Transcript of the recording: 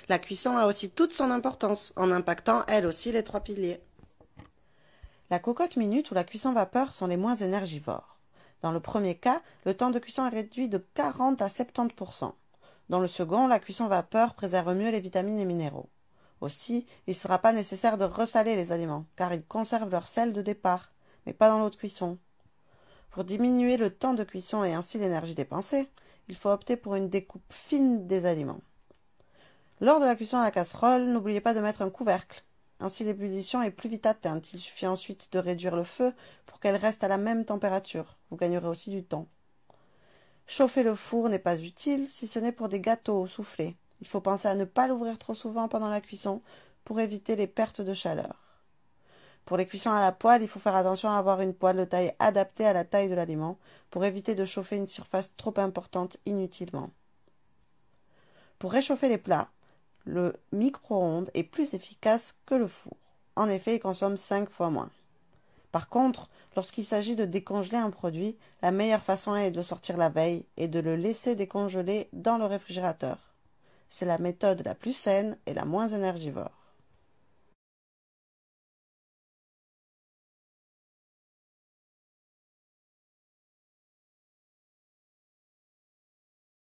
La cuisson a aussi toute son importance, en impactant elle aussi les 3 piliers. La cocotte minute ou la cuisson vapeur sont les moins énergivores. Dans le premier cas, le temps de cuisson est réduit de 40 à 70%. Dans le second, la cuisson vapeur préserve mieux les vitamines et minéraux. Aussi, il ne sera pas nécessaire de ressaler les aliments, car ils conservent leur sel de départ, mais pas dans l'eau de cuisson. Pour diminuer le temps de cuisson et ainsi l'énergie dépensée, il faut opter pour une découpe fine des aliments. Lors de la cuisson à la casserole, n'oubliez pas de mettre un couvercle. Ainsi l'ébullition est plus vite atteinte. Il suffit ensuite de réduire le feu pour qu'elle reste à la même température. Vous gagnerez aussi du temps. Chauffer le four n'est pas utile si ce n'est pour des gâteaux au soufflé. Il faut penser à ne pas l'ouvrir trop souvent pendant la cuisson pour éviter les pertes de chaleur. Pour les cuissons à la poêle, il faut faire attention à avoir une poêle de taille adaptée à la taille de l'aliment pour éviter de chauffer une surface trop importante inutilement. Pour réchauffer les plats, le micro-ondes est plus efficace que le four. En effet, il consomme 5 fois moins. Par contre, lorsqu'il s'agit de décongeler un produit, la meilleure façon est de le sortir la veille et de le laisser décongeler dans le réfrigérateur. C'est la méthode la plus saine et la moins énergivore.